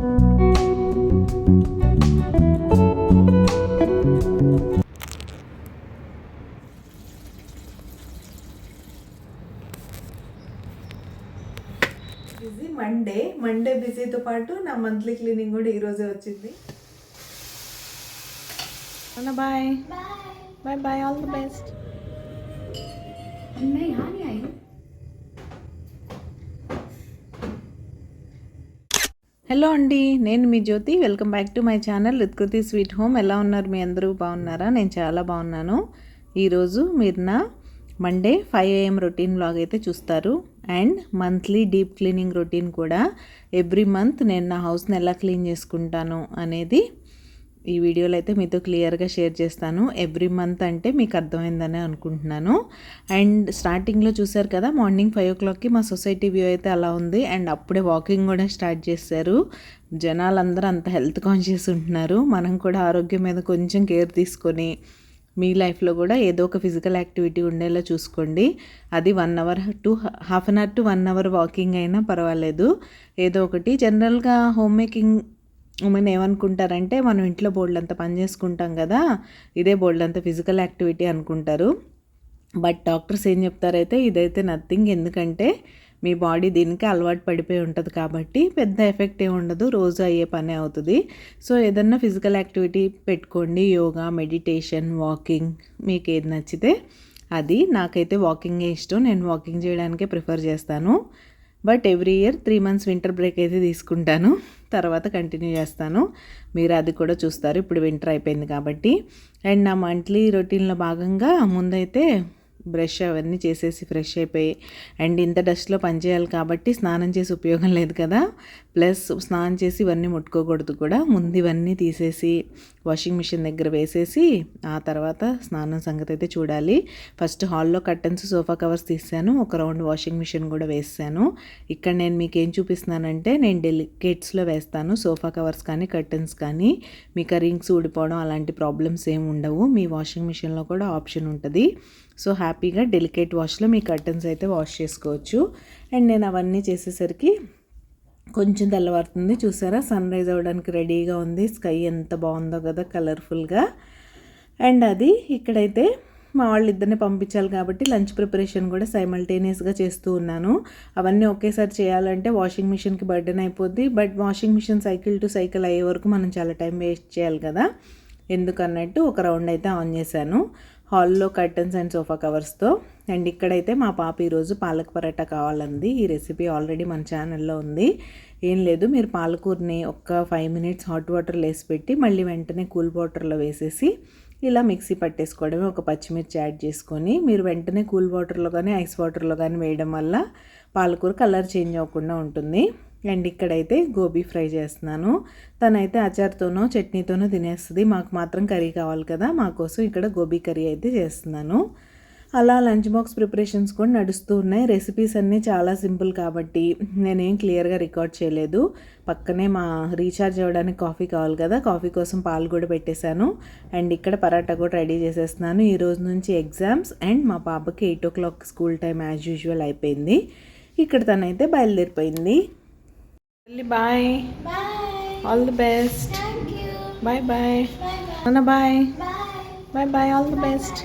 Busy Monday బిజీతో పాటు నా monthly cleaning కూడా ఈరోజే వచ్చింది. Bye bye bye, all the best. Hello అండి, నేను మీ Jyothi. Welcome back to my channel Ruthkruthi sweet home. ఎలా ఉన్నారు మీ అందరూ? బాగున్నారా? నేను చాలా బాగున్నాను. ఈరోజు మీరు నా మండే 5 AM రొటీన్ వ్లాగ్ అయితే చూస్తారు. And monthly deep cleaning routine కూడా. ఎవ్రీ మంత్ నేను నా హౌస్ని ఎలా క్లీన్ చేసుకుంటాను అనేది ఈ వీడియోలో అయితే మీతో క్లియర్గా షేర్ చేస్తాను. ఎవ్రీ మంత్ అంటే మీకు అర్థమైందని అనుకుంటున్నాను. అండ్ స్టార్టింగ్లో చూసారు కదా, మార్నింగ్ 5 o'clockకి మా సొసైటీ వ్యూ అయితే అలా ఉంది. అండ్ అప్పుడే వాకింగ్ కూడా స్టార్ట్ చేశారు. జనాలందరూ అంత హెల్త్ కాన్షియస్ ఉంటున్నారు. మనం కూడా ఆరోగ్యం మీద కొంచెం కేర్ తీసుకొని మీ లైఫ్లో కూడా ఏదో ఒక ఫిజికల్ యాక్టివిటీ ఉండేలా చూసుకోండి. అది 1 hour to half an hour to 1 hour walking అయినా పర్వాలేదు, ఏదో ఒకటి. జనరల్గా హోమ్ మేకింగ్ ఉమెన్ ఏమనుకుంటారంటే మనం ఇంట్లో బోల్డంత పని చేసుకుంటాం కదా, ఇదే బోల్డంత ఫిజికల్ యాక్టివిటీ అనుకుంటారు. బట్ డాక్టర్స్ ఏం చెప్తారైతే ఇదైతే నథింగ్. ఎందుకంటే మీ బాడీ దీనికి అలవాటు పడిపోయి ఉంటుంది కాబట్టి పెద్ద ఎఫెక్ట్ ఏమి ఉండదు, రోజు అయ్యే పనే అవుతుంది. సో ఏదన్నా ఫిజికల్ యాక్టివిటీ పెట్టుకోండి, యోగా, మెడిటేషన్, వాకింగ్, మీకు ఏది నచ్చితే అది. నాకైతే వాకింగే ఇష్టం, నేను వాకింగ్ చేయడానికే ప్రిఫర్ చేస్తాను. But every year 3 months winter break అయితే తీసుకుంటాను, తర్వాత కంటిన్యూ చేస్తాను. మీరు అది కూడా చూస్తారు. ఇప్పుడు వింటర్ అయిపోయింది కాబట్టి. అండ్ నా మంత్లీ రొటీన్లో భాగంగా ముందైతే బ్రష్ అవన్నీ చేసేసి ఫ్రెష్ అయిపోయి, అండ్ ఇంత డస్ట్లో పనిచేయాలి కాబట్టి స్నానం చేసి ఉపయోగం లేదు కదా, ప్లస్ స్నానం చేసి ఇవన్నీ ముట్టుకోకూడదు కూడా. ముందు ఇవన్నీ తీసేసి వాషింగ్ మిషన్ దగ్గర వేసేసి ఆ తర్వాత స్నానం సంగతి అయితే చూడాలి. ఫస్ట్ హాల్లో కర్టన్స్, సోఫా కవర్స్ తీసాను, ఒక రౌండ్ వాషింగ్ మిషన్ కూడా వేసాను. ఇక్కడ నేను మీకు ఏం చూపిస్తున్నానంటే, నేను డెలికేట్స్లో వేస్తాను సోఫా కవర్స్ కానీ కర్టన్స్ కానీ. మీకు రింగ్స్ ఊడిపోవడం అలాంటి ప్రాబ్లమ్స్ ఏమి ఉండవు. మీ వాషింగ్ మిషన్లో కూడా ఆప్షన్ ఉంటుంది. సో హ్యాపీగా డెలికేట్ వాష్లో మీ కర్టన్స్ అయితే వాష్ చేసుకోవచ్చు. అండ్ నేను అవన్నీ చేసేసరికి కొంచెం తెల్లవారుతుంది. చూసారా, సన్ రైజ్ అవ్వడానికి రెడీగా ఉంది. స్కై ఎంత బాగుందో కదా, కలర్ఫుల్గా. అండ్ అది ఇక్కడైతే మా వాళ్ళు ఇద్దరిని పంపించాలి కాబట్టి లంచ్ ప్రిపరేషన్ కూడా సైమల్టేనియస్గా చేస్తూ ఉన్నాను. అవన్నీ ఒకేసారి చేయాలంటే వాషింగ్ మిషన్కి బర్డెన్ అయిపోద్ది. But washing machine cycle to cycle అయ్యే వరకు మనం చాలా టైం వేస్ట్ చేయాలి కదా, ఎందుకన్నట్టు ఒక రౌండ్ అయితే ఆన్ చేశాను హాల్లో కర్టన్స్ అండ్ సోఫా కవర్స్తో. అండ్ ఇక్కడైతే మా పాప ఈరోజు పాలక్ పరాటా కావాలంది. ఈ రెసిపీ ఆల్రెడీ మన ఛానల్లో ఉంది. ఏం లేదు, మీరు పాలకూరని ఒక 5 minutes హాట్ వాటర్లో వేసి పెట్టి మళ్ళీ వెంటనే కూల్ వాటర్లో వేసేసి ఇలా మిక్సీ పట్టేసుకోవడమే. ఒక పచ్చిమిర్చి యాడ్ చేసుకొని మీరు వెంటనే కూల్ వాటర్లో కానీ ఐస్ వాటర్లో కానీ వేయడం వల్ల పాలకూర కలర్ చేంజ్ అవ్వకుండా ఉంటుంది. అండ్ ఇక్కడైతే గోబీ ఫ్రై చేస్తున్నాను. తనైతే అచార్తోనో చట్నీతోనో తినేస్తుంది, మాకు మాత్రం కర్రీ కావాలి కదా, మాకోసం ఇక్కడ గోబీ కర్రీ అయితే చేస్తున్నాను. అలా లంచ్ బాక్స్ ప్రిపరేషన్స్ కూడా నడుస్తూ ఉన్నాయి. రెసిపీస్ అన్నీ చాలా సింపుల్ కాబట్టి నేనేం క్లియర్గా రికార్డ్ చేయలేదు. పక్కనే మా రీఛార్జ్ అవ్వడానికి కాఫీ కావాలి కదా, కాఫీ కోసం పాలు కూడా పెట్టేశాను. అండ్ ఇక్కడ పరాటా కూడా రెడీ చేసేస్తున్నాను. ఈ రోజు నుంచి ఎగ్జామ్స్, అండ్ మా పాపకి 8 o'clock school time as usual అయిపోయింది. ఇక్కడ తనైతే బయలుదేరిపోయింది. Bye, all the best. Bye bye అన్న, bye bye bye, all the best.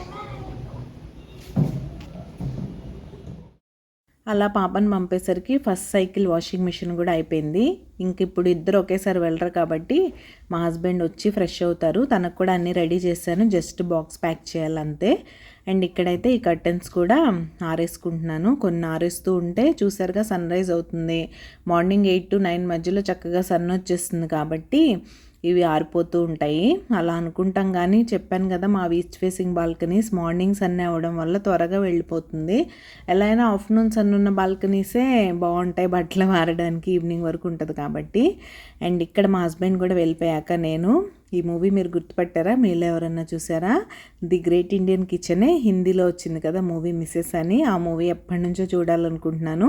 అలా పాపను పంపేసరికి ఫస్ట్ సైకిల్ వాషింగ్ మిషన్ కూడా అయిపోయింది. ఇంక ఇప్పుడు ఇద్దరు ఒకేసారి వెళ్ళరు కాబట్టి మా హస్బెండ్ వచ్చి ఫ్రెష్ అవుతారు. తనకు కూడా అన్నీ రెడీ చేశాను, జస్ట్ బాక్స్ ప్యాక్ చేయాలంతే. అండ్ ఇక్కడైతే ఈ కర్టన్స్ కూడా ఆరేసుకుంటున్నాను. కొన్ని ఆరేస్తూ ఉంటే చూసారుగా సన్ రైజ్ అవుతుంది. మార్నింగ్ 8 to 9 మధ్యలో చక్కగా సన్ వచ్చేస్తుంది కాబట్టి ఇవి ఆరిపోతూ ఉంటాయి. అలా అనుకుంటాం కానీ చెప్పాను కదా, మా east facing balconies morning sun అవ్వడం వల్ల త్వరగా వెళ్ళిపోతుంది. ఎలా అయినా ఆఫ్టర్నూన్ సన్ ఉన్న బాల్కనీసే బాగుంటాయి బట్టలు మారడానికి, ఈవినింగ్ వరకు ఉంటుంది కాబట్టి. అండ్ ఇక్కడ మా హస్బెండ్ కూడా వెళ్ళిపోయాక నేను ఈ మూవీ మీరు గుర్తుపట్టారా, మీలో ఎవరన్నా చూసారా? ది గ్రేట్ ఇండియన్ కిచెనే హిందీలో వచ్చింది కదా మూవీ, మిస్సెస్ అని. ఆ మూవీ ఎప్పటి నుంచో చూడాలనుకుంటున్నాను.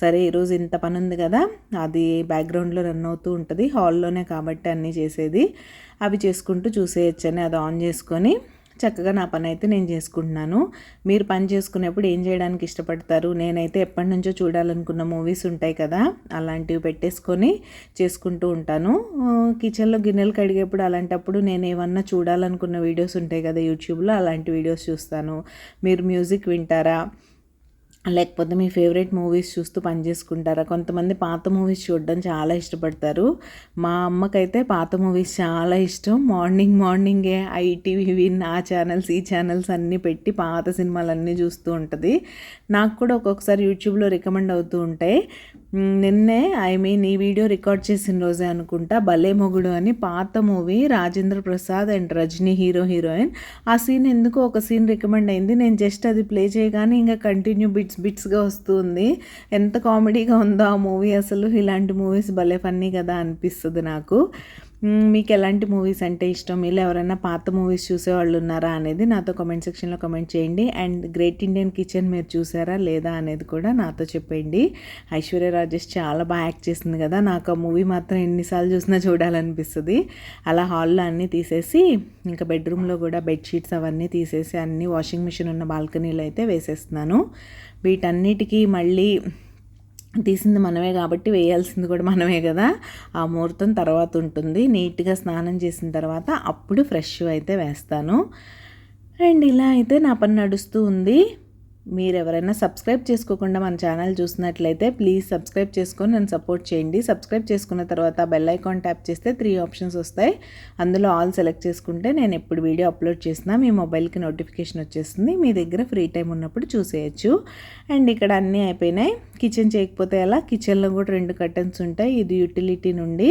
సరే ఈరోజు ఇంత పని ఉంది కదా, అది బ్యాక్గ్రౌండ్లో రన్ అవుతూ ఉంటుంది, హాల్లోనే కాబట్టి అన్నీ చేసేది. అవి చేసుకుంటూ చూసేయచ్చని అది ఆన్ చేసుకొని చక్కగా నా పని అయితే నేను చేసుకుంటున్నాను. మీరు పని చేసుకునేప్పుడు ఏం చేయడానికి ఇష్టపడతారు? నేనైతే ఎప్పటి నుంచో చూడాలనుకున్న మూవీస్ ఉంటాయి కదా, అలాంటివి పెట్టేసుకొని చేసుకుంటూ ఉంటాను. కిచెన్లో గిన్నెలు కడిగేప్పుడు అలాంటప్పుడు నేను ఏమన్నా చూడాలనుకున్న వీడియోస్ ఉంటాయి కదా యూట్యూబ్లో, అలాంటి వీడియోస్ చూస్తాను. మీరు మ్యూజిక్ వింటారా, లేకపోతే మీ ఫేవరెట్ మూవీస్ చూస్తూ పని చేసుకుంటారా? కొంతమంది పాత మూవీస్ చూడడం చాలా ఇష్టపడతారు. మా అమ్మకైతే పాత మూవీస్ చాలా ఇష్టం. మార్నింగే ఐటీవీ విన్ ఆ ఛానల్స్ ఈ ఛానల్స్ అన్నీ పెట్టి పాత సినిమాలన్నీ చూస్తూ ఉంటుంది. నాకు కూడా ఒక్కొక్కసారి యూట్యూబ్లో రికమెండ్ అవుతూ ఉంటాయి. నిన్నే ఈ వీడియో రికార్డ్ చేసిన రోజే అనుకుంటా, భలే మొగుడు అని పాత movie, Rajendra Prasad and Rajani heroine. ఆ సీన్ ఎందుకో ఒక సీన్ రికమెండ్ అయింది. నేను జస్ట్ అది ప్లే చేయగానే ఇంకా కంటిన్యూ బిట్స్గా వస్తుంది. ఎంత కామెడీగా ఉందో ఆ మూవీ అసలు. ఇలాంటి మూవీస్ భలే ఫన్నీ కదా అనిపిస్తుంది నాకు. మీకు ఎలాంటి మూవీస్ అంటే ఇష్టం? మీరు ఎవరైనా పాత మూవీస్ చూసేవాళ్ళు ఉన్నారా అనేది నాతో కామెంట్ సెక్షన్లో కామెంట్ చేయండి. అండ్ గ్రేట్ ఇండియన్ కిచెన్ మీరు చూసారా లేదా అనేది కూడా నాతో చెప్పండి. ఐశ్వర్య రాజేష్ చాలా బాగా యాక్ట్ చేసింది కదా, నాకు ఆ మూవీ మాత్రం ఎన్నిసార్లు చూసినా చూడాలనిపిస్తుంది. అలా హాల్లో అన్నీ తీసేసి ఇంకా బెడ్రూమ్లో కూడా బెడ్షీట్స్ అవన్నీ తీసేసి అన్నీ వాషింగ్ మిషన్ ఉన్న బాల్కనీలో అయితే వేసేస్తున్నాను. వీటన్నిటికీ మళ్ళీ తీసింది మనమే కాబట్టి వేయాల్సింది కూడా మనమే కదా, ఆ ముహూర్తం తర్వాత ఉంటుంది. నీట్గా స్నానం చేసిన తర్వాత అప్పుడు ఫ్రెష్ అయితే వేస్తాను. అండ్ ఇలా అయితే నా పని నడుస్తూ ఉంది. మీరు ఎవరైనా సబ్స్క్రైబ్ చేసుకోకుండా మన ఛానల్ చూసినట్లయితే ప్లీజ్ సబ్స్క్రైబ్ చేసుకొని నన్ను సపోర్ట్ చేయండి. సబ్స్క్రైబ్ చేసుకున్న తర్వాత బెల్ ఐకాన్ ట్యాప్ చేస్తే 3 ఆప్షన్స్ వస్తాయి. అందులో ఆల్ సెలెక్ట్ చేసుకుంటే నేను ఎప్పుడు వీడియో అప్లోడ్ చేసినా మీ మొబైల్కి నోటిఫికేషన్ వచ్చేస్తుంది. మీ దగ్గర ఫ్రీ టైం ఉన్నప్పుడు చూసేయచ్చు. అండ్ ఇక్కడ అన్నీ అయిపోయినాయి. కిచెన్ చేయకపోతే ఎలా, కిచెన్లో కూడా 2 కర్టన్స్ ఉంటాయి. ఇది యూటిలిటీ నుండి,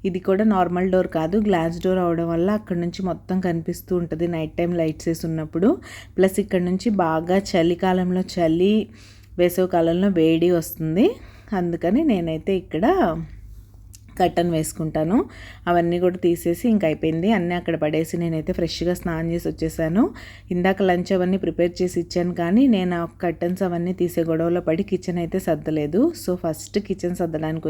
ఇది కూడా నార్మల్ డోర్ కాదు, గ్లాస్ డోర్ అవడం వల్ల అక్కడ నుంచి మొత్తం కనిపిస్తూ ఉంటుంది నైట్ టైం లైట్స్ వేసి ఉన్నప్పుడు. ప్లస్ ఇక్కడ నుంచి బాగా చలికాలంలో చలి, వేసవికాలంలో వేడి వస్తుంది. అందుకని నేనైతే ఇక్కడ కర్టన్ వేసుకుంటాను. అవన్నీ కూడా తీసేసి ఇంక అయిపోయింది. అన్నీ అక్కడ పడేసి నేనైతే ఫ్రెష్గా స్నానం చేసి వచ్చేసాను. ఇందాక లంచ్ అవన్నీ ప్రిపేర్ చేసి ఇచ్చాను, కానీ నేను ఆ కర్టన్స్ అవన్నీ తీసే గొడవలో పడి కిచెన్ అయితే సర్దలేదు. సో ఫస్ట్ కిచెన్ సర్దడానికి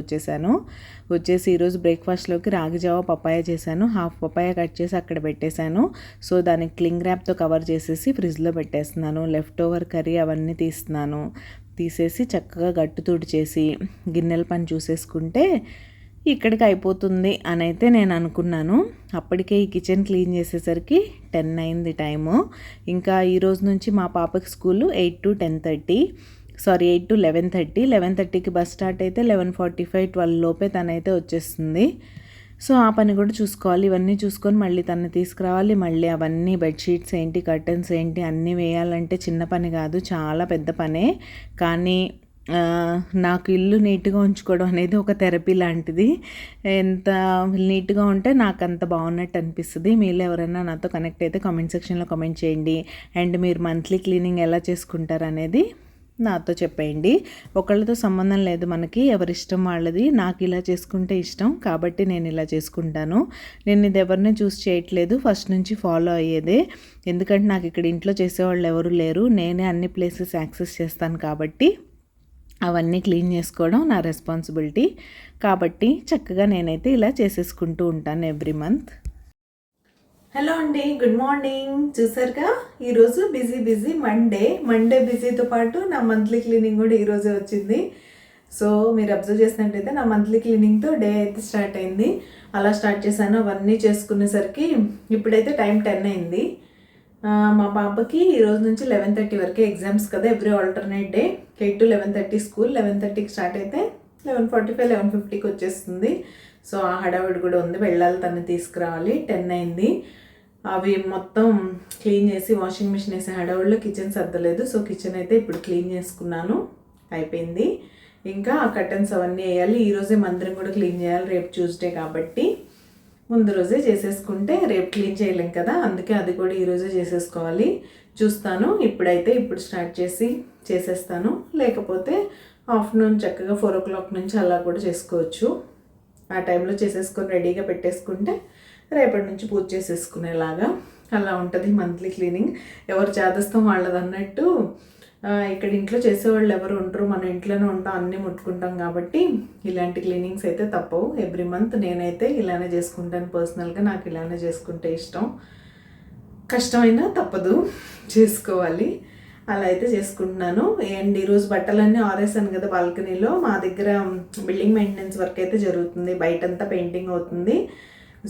వచ్చేసి ఈరోజు బ్రేక్ఫాస్ట్లోకి రాగి జావ పపాయ చేశాను. హాఫ్ పపాయ కట్ చేసి అక్కడ పెట్టేశాను. సో దానికి క్లింగ్ ర్యాప్తో కవర్ చేసేసి ఫ్రిడ్జ్లో పెట్టేస్తున్నాను. లెఫ్ట్ ఓవర్ కర్రీ అవన్నీ తీసేసి చక్కగా గట్టు తుడిచేసి గిన్నెల పని చూసేసుకుంటే ఇక్కడికి అయిపోతుంది అని అయితే నేను అనుకున్నాను. అప్పటికే ఈ కిచెన్ క్లీన్ చేసేసరికి 10 అయింది టైము. ఇంకా ఈరోజు నుంచి మా పాపకి స్కూలు 8 to 11:30. 11:30కి బస్ స్టార్ట్ అయితే 11:45, 12 లోపే తనైతే వచ్చేస్తుంది. సో ఆ పని కూడా చూసుకోవాలి. ఇవన్నీ చూసుకొని మళ్ళీ తను తీసుకురావాలి. మళ్ళీ అవన్నీ బెడ్షీట్స్ ఏంటి, కర్టన్స్ ఏంటి అన్నీ వేయాలంటే చిన్న పని కాదు, చాలా పెద్ద పనే. కానీ నాకు ఇల్లు నీట్గా ఉంచుకోవడం అనేది ఒక థెరపీ లాంటిది. ఎంత నీట్గా ఉంటే నాకు అంత బాగున్నట్టు అనిపిస్తుంది. మీరు ఎవరైనా నాతో కనెక్ట్ అయితే కామెంట్ సెక్షన్లో కామెంట్ చేయండి. అండ్ మీరు మంత్లీ క్లీనింగ్ ఎలా చేసుకుంటారు అనేది నాతో చెప్పేయండి. ఒకళ్ళతో సంబంధం లేదు మనకి, ఎవరిష్టం వాళ్ళది. నాకు ఇలా చేసుకుంటే ఇష్టం కాబట్టి నేను ఇలా చేసుకుంటాను. నేను ఇది ఎవరిని చూసి చేయట్లేదు, ఫస్ట్ నుంచి ఫాలో అయ్యేదే. ఎందుకంటే నాకు ఇక్కడ ఇంట్లో చేసేవాళ్ళు ఎవరు లేరు, నేనే అన్ని ప్లేసెస్ యాక్సెస్ చేస్తాను కాబట్టి అవన్నీ క్లీన్ చేసుకోవడం నా రెస్పాన్సిబిలిటీ. కాబట్టి చక్కగా నేనైతే ఇలా చేసేసుకుంటూ ఉంటాను ఎవ్రీ మంత్. హలో అండి, గుడ్ మార్నింగ్. చూసారుగా ఈరోజు బిజీ మండే బిజీతో పాటు నా మంత్లీ క్లీనింగ్ కూడా ఈరోజే వచ్చింది. సో మీరు అబ్జర్వ్ చేసినట్టయితే నా మంత్లీ క్లీనింగ్తో డే అయితే స్టార్ట్ అయింది. అలా స్టార్ట్ చేశాను. అవన్నీ చేసుకునేసరికి ఇప్పుడైతే టైం 10 అయింది. మా పాపకి ఈరోజు నుంచి 11:30 వరకే ఎగ్జామ్స్ కదా, every alternate day. 8 to 11:30 school. 11:30కి స్టార్ట్ అయితే 11:45, 11:50కి వచ్చేస్తుంది. సో ఆ హడావిడి కూడా ఉంది, వెళ్ళాలి, తను తీసుకురావాలి. 10 అయింది. అవి మొత్తం క్లీన్ చేసి వాషింగ్ మిషన్ వేసే హడావిడిలో కిచెన్ సర్దలేదు. సో కిచెన్ అయితే ఇప్పుడు క్లీన్ చేసుకున్నాను, అయిపోయింది. ఇంకా ఆ కర్టన్స్ అవన్నీ వేయాలి. ఈరోజే మందిరం కూడా క్లీన్ చేయాలి, రేపు ట్యూస్డే కాబట్టి ముందు రోజే చేసేసుకుంటే రేపు క్లీన్ చేయలేం కదా, అందుకే అది కూడా ఈరోజే చేసేసుకోవాలి. చూస్తాను. ఇప్పుడు స్టార్ట్ చేసేస్తాను. లేకపోతే ఆఫ్టర్నూన్ చక్కగా 4 o'clock నుంచి అలా కూడా చేసుకోవచ్చు. ఆ టైంలో చేసేసుకొని రెడీగా పెట్టేసుకుంటే రేపటి నుంచి పూజ చేసేసుకునేలాగా అలా ఉంటుంది మంత్లీ క్లీనింగ్. ఎవరు చేదస్తాం వాళ్ళది అన్నట్టు ఇక్కడ ఇంట్లో చేసేవాళ్ళు ఎవరు ఉంటారు, మనం ఇంట్లోనే ఉంటాం, అన్నీ ముట్టుకుంటాం కాబట్టి ఇలాంటి క్లీనింగ్స్ అయితే తప్పవు. ఎవ్రీ మంత్ నేనైతే ఇలానే చేసుకుంటాను. పర్సనల్గా నాకు ఇలానే చేసుకుంటే ఇష్టం. కష్టమైనా తప్పదు, చేసుకోవాలి. అలా అయితే చేసుకుంటున్నాను. అండ్ ఈరోజు బట్టలన్నీ ఆరేసాను కదా బాల్కనీలో. మా దగ్గర బిల్డింగ్ మెయింటెనెన్స్ వర్క్ అయితే జరుగుతుంది, బయటంతా పెయింటింగ్ అవుతుంది.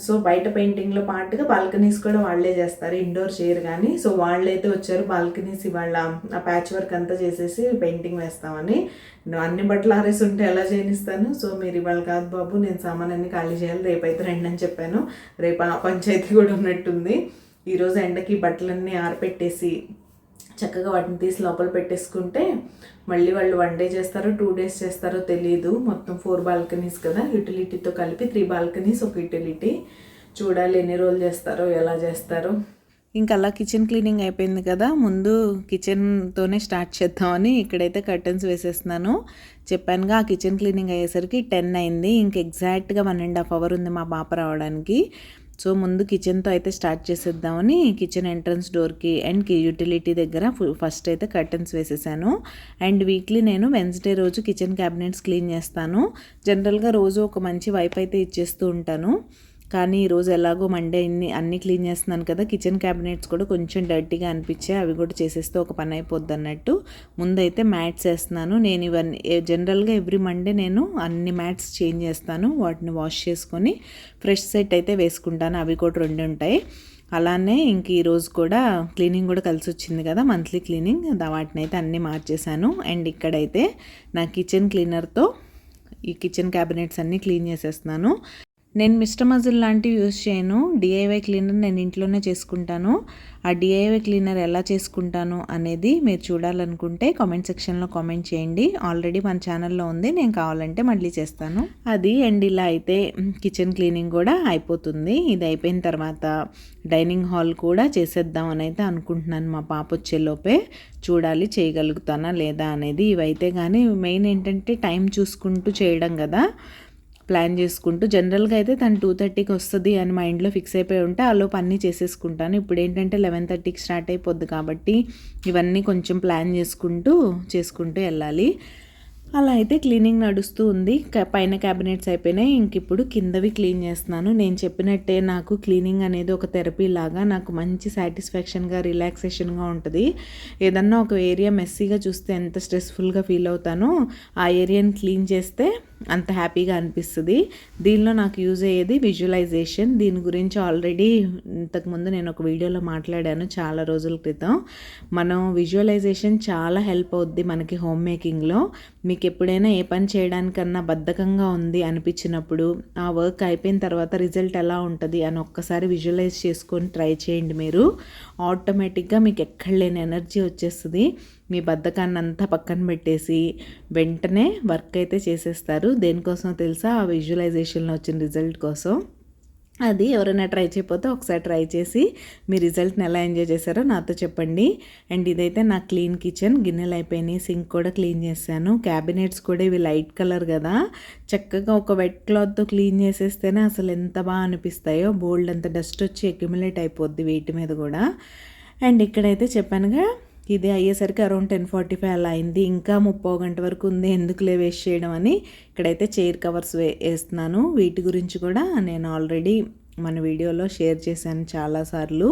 సో బయట పెయింటింగ్లో పాటుగా బాల్కనీస్ కూడా వాళ్ళే చేస్తారు, ఇండోర్ చేయరు కానీ. సో వాళ్ళైతే వచ్చారు బాల్కనీస్ ఇవాళ ఆ ప్యాచ్ వర్క్ అంతా చేసేసి పెయింటింగ్ వేస్తామని. అన్ని బట్టలు ఆరేసి ఉంటే ఎలా చేయనిస్తాను. సో మీరు ఇవాళ కాదు బాబు, నేను సామాన్యాన్ని ఖాళీ చేయాలి, రేపైతే రండి అని చెప్పాను. రేపు ఆ పంచాయతీ కూడా ఉన్నట్టుంది. ఈరోజు ఎండకి బట్టలన్నీ ఆరపెట్టేసి చక్కగా వాటిని తీసి లోపల పెట్టేసుకుంటే మళ్ళీ వాళ్ళు 1 డే చేస్తారో 2 డేస్ చేస్తారో తెలియదు. మొత్తం 4 బాల్కనీస్ కదా, యూటిలిటీతో కలిపి 3 బాల్కనీస్, ఒక యూటిలిటీ. చూడాలి ఎన్ని రోజులు చేస్తారో, ఎలా చేస్తారో. ఇంకా అలా కిచెన్ క్లీనింగ్ అయిపోయింది కదా, ముందు కిచెన్తోనే స్టార్ట్ చేద్దామని ఇక్కడైతే కర్టన్స్ వేసేస్తున్నాను. చెప్పానుగా ఆ కిచెన్ క్లీనింగ్ అయ్యేసరికి 10 అయింది. ఇంక ఎగ్జాక్ట్గా 1.5 అవర్ ఉంది మా పాప రావడానికి. సో ముందు కిచెన్తో అయితే స్టార్ట్ చేసేద్దామని కిచెన్ ఎంట్రన్స్ డోర్కి అండ్ యూటిలిటీ దగ్గర ఫస్ట్ అయితే కర్టన్స్ వేసేసాను. అండ్ వీక్లీ నేను వెన్స్డే రోజు కిచెన్ క్యాబినెట్స్ క్లీన్ చేస్తాను. జనరల్గా రోజు ఒక మంచి వైప్ అయితే ఇచ్చేస్తూ ఉంటాను. కానీ ఈరోజు ఎలాగో మండే అన్నీ క్లీన్ చేస్తున్నాను కదా, కిచెన్ క్యాబినెట్స్ కూడా కొంచెం డర్టీగా అనిపించాయి. అవి కూడా చేసేస్తే ఒక పని అయిపోద్ది అన్నట్టు ముందైతే మ్యాట్స్ వేస్తున్నాను. నేను ఇవన్నీ జనరల్గా ఎవ్రీ మండే నేను అన్ని మ్యాట్స్ చేంజ్ చేస్తాను. వాటిని వాష్ చేసుకొని ఫ్రెష్ సెట్ అయితే వేసుకుంటాను. అవి కూడా 2 ఉంటాయి. అలానే ఇంక ఈరోజు కూడా క్లీనింగ్ కూడా కలిసి వచ్చింది కదా, మంత్లీ క్లీనింగ్. వాటిని అయితే అన్నీ మార్చేశాను. అండ్ ఇక్కడైతే నా కిచెన్ క్లీనర్తో ఈ కిచెన్ క్యాబినెట్స్ అన్నీ క్లీన్ చేసేస్తున్నాను. నేను మిస్టర్ మజిల్ లాంటివి యూజ్ చేయను, డిఐవై క్లీనర్ నేను ఇంట్లోనే చేసుకుంటాను. ఆ డిఐవై క్లీనర్ ఎలా చేసుకుంటాను అనేది మీరు చూడాలనుకుంటే కామెంట్ సెక్షన్లో కామెంట్ చేయండి. ఆల్రెడీ మన ఛానల్లో ఉంది, నేను కావాలంటే మళ్ళీ చేస్తాను అది. అండ్ ఇలా అయితే కిచెన్ క్లీనింగ్ కూడా అయిపోతుంది. ఇది అయిపోయిన తర్వాత డైనింగ్ హాల్ కూడా చేసేద్దాం అని అయితే అనుకుంటున్నాను. మా పాప వచ్చేలోపే చూడాలి చేయగలుగుతానా లేదా అనేది. ఇవైతే కానీ మెయిన్ ఏంటంటే టైం చూసుకుంటూ చేయడం కదా, ప్లాన్ చేసుకుంటూ. జనరల్గా అయితే తను 2:30కి వస్తుంది అని మైండ్లో ఫిక్స్ అయిపోయి ఉంటే ఆలోపు అన్నీ చేసేసుకుంటాను. ఇప్పుడు ఏంటంటే 11:30కి స్టార్ట్ అయిపోద్ది కాబట్టి ఇవన్నీ కొంచెం ప్లాన్ చేసుకుంటూ వెళ్ళాలి. అలా అయితే క్లీనింగ్ నడుస్తూ ఉంది. పైన క్యాబినెట్స్ అయిపోయినాయి, ఇంక ఇప్పుడు కిందవి క్లీన్ చేస్తున్నాను. నేను చెప్పినట్టే నాకు క్లీనింగ్ అనేది ఒక థెరపీ లాగా, నాకు మంచి సాటిస్ఫాక్షన్గా రిలాక్సేషన్గా ఉంటుంది. ఏదన్నా ఒక ఏరియా మెస్సీగా చూస్తే ఎంత స్ట్రెస్ఫుల్గా ఫీల్ అవుతానో ఆ ఏరియాని క్లీన్ చేస్తే అంత హ్యాపీగా అనిపిస్తుంది. దీనిలో నాకు యూజ్ అయ్యేది విజువలైజేషన్. దీని గురించి ఆల్రెడీ ఇంతకుముందు నేను ఒక వీడియోలో మాట్లాడాను చాలా రోజుల క్రితం. మనం విజువలైజేషన్ చాలా హెల్ప్ అవుద్ది మనకి హోమ్ మేకింగ్లో. మీకు ఎప్పుడైనా ఏ పని చేయడానికన్నా బద్ధకంగా ఉంది అనిపించినప్పుడు ఆ వర్క్ అయిపోయిన తర్వాత రిజల్ట్ ఎలా ఉంటుంది అని ఒక్కసారి విజువలైజ్ చేసుకొని ట్రై చేయండి. మీరు ఆటోమేటిక్గా మీకు ఎక్కడ లేని ఎనర్జీ వచ్చేస్తుంది. మీ బద్ధకాన్ని అంతా పక్కన పెట్టేసి వెంటనే వర్క్ అయితే చేసేస్తారు. దేనికోసం తెలుసా? ఆ విజువలైజేషన్లో వచ్చిన రిజల్ట్ కోసం. అది ఎవరైనా ట్రై చేయకపోతే ఒకసారి ట్రై చేసి మీ రిజల్ట్ని ఎలా ఎంజాయ్ చేశారో నాతో చెప్పండి. అండ్ ఇదైతే నా క్లీన్ కిచెన్. గిన్నెలు అయిపోయినాయి, సింక్ కూడా క్లీన్ చేశాను. క్యాబినెట్స్ కూడా ఇవి లైట్ కలర్ కదా, చక్కగా ఒక వెట్ క్లాత్తో క్లీన్ చేసేస్తేనే అసలు ఎంత బాగా అనిపిస్తాయో. బోల్డ్ అంత డస్ట్ వచ్చి అక్యుములేట్ అయిపోద్ది వీటి మీద కూడా. అండ్ ఇక్కడైతే చెప్పానుగా ఇది అయ్యేసరికి అరౌండ్ 10:45 అలా అయింది. ఇంకా 30 గంట వరకు ఉంది, ఎందుకులే వేస్ట్ చేయడం అని ఇక్కడైతే చైర్ కవర్స్ వేస్తున్నాను. వీటి గురించి కూడా నేను ఆల్రెడీ మన వీడియోలో షేర్ చేశాను చాలాసార్లు.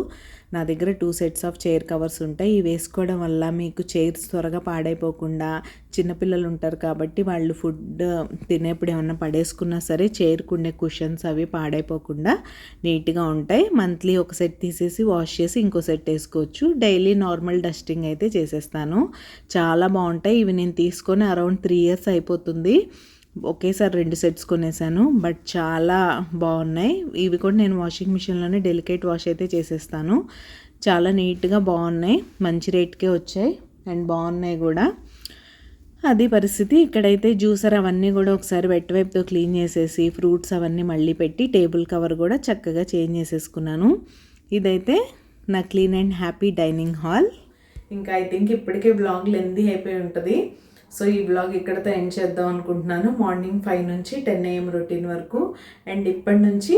నా దగ్గర 2 సెట్స్ ఆఫ్ చైర్ కవర్స్ ఉంటాయి. ఇవి వేసుకోవడం వల్ల మీకు చైర్స్ త్వరగా పాడైపోకుండా, చిన్నపిల్లలు ఉంటారు కాబట్టి వాళ్ళు ఫుడ్ తినేప్పుడు ఏమన్నా పడేసుకున్నా సరే చైర్కు ఉండే కుషన్స్ అవి పాడైపోకుండా నీట్గా ఉంటాయి. మంత్లీ ఒక సెట్ తీసేసి వాష్ చేసి ఇంకో సెట్ వేసుకోవచ్చు. డైలీ నార్మల్ డస్టింగ్ అయితే చేసేస్తాను. చాలా బాగుంటాయి. ఇవి నేను తీసుకొని అరౌండ్ 3 years అయిపోతుంది. ఒకేసారి 2 సెట్స్ కొనేసాను, బట్ చాలా బాగున్నాయి. ఇవి కూడా నేను వాషింగ్ మిషన్లోనే డెలికేట్ వాష్ అయితే చేసేస్తాను. చాలా నీట్గా బాగున్నాయి, మంచి రేట్కే వచ్చాయి అండ్ బాగున్నాయి కూడా. అది పరిస్థితి. ఇక్కడైతే జ్యూసర్ అవన్నీ కూడా ఒకసారి వెట్ వైప్తో క్లీన్ చేసేసి ఫ్రూట్స్ అవన్నీ మళ్ళీ పెట్టి టేబుల్ కవర్ కూడా చక్కగా చేంజ్ చేసేసుకున్నాను. ఇదైతే నా clean and happy dining hall. ఇంకా ఐ థింక్ ఇప్పటికే బ్లాగ్ లెందీ అయిపోయి ఉంటుంది. సో ఈ బ్లాగ్ ఇక్కడతో ఎండ్ చేద్దాం అనుకుంటున్నాను. మార్నింగ్ 5 నుంచి 10 AM రొటీన్ వరకు. అండ్ ఇప్పటి నుంచి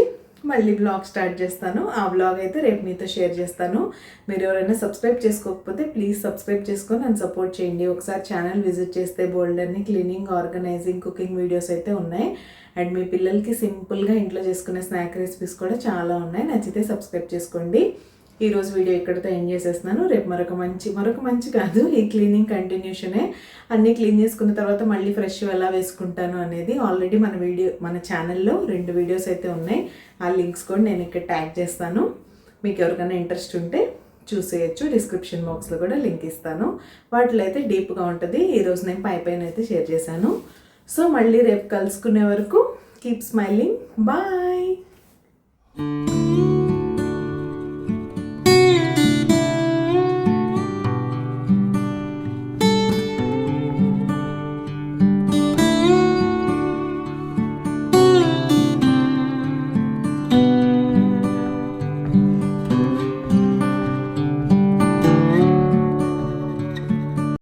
మళ్ళీ బ్లాగ్ స్టార్ట్ చేస్తాను. ఆ బ్లాగ్ అయితే రేపు మీతో షేర్ చేస్తాను. మీరు ఎవరైనా సబ్స్క్రైబ్ చేసుకోకపోతే ప్లీజ్ సబ్స్క్రైబ్ చేసుకొని నన్ను సపోర్ట్ చేయండి. ఒకసారి ఛానల్ విజిట్ చేస్తే బోల్డ్ అన్ని క్లీనింగ్, ఆర్గనైజింగ్, కుకింగ్ వీడియోస్ అయితే ఉన్నాయి. అండ్ మీ పిల్లలకి సింపుల్గా ఇంట్లో చేసుకునే స్నాక్ రెసిపీస్ కూడా చాలా ఉన్నాయి. నచ్చితే సబ్స్క్రైబ్ చేసుకోండి. ఈరోజు వీడియో ఇక్కడితో ఎండ్ చేసేస్తున్నాను. రేపు మరొక మంచి కాదు, ఈ క్లీనింగ్ కంటిన్యూషనే. అన్నీ క్లీన్ చేసుకున్న తర్వాత మళ్ళీ ఫ్రెష్ ఎలా వేసుకుంటాను అనేది ఆల్రెడీ మన ఛానల్లో 2 వీడియోస్ అయితే ఉన్నాయి. ఆ లింక్స్ కూడా నేను ఇక్కడ ట్యాగ్ చేస్తాను. మీకు ఎవరికైనా ఇంట్రెస్ట్ ఉంటే చూసేయచ్చు. డిస్క్రిప్షన్ బాక్స్లో కూడా లింక్ ఇస్తాను. వాటిలో అయితే డీప్గా ఉంటుంది. ఈరోజు నేను పైన అయితే షేర్ చేశాను. సో మళ్ళీ రేపు కలుసుకునే వరకు కీప్ స్మైలింగ్. బాయ్.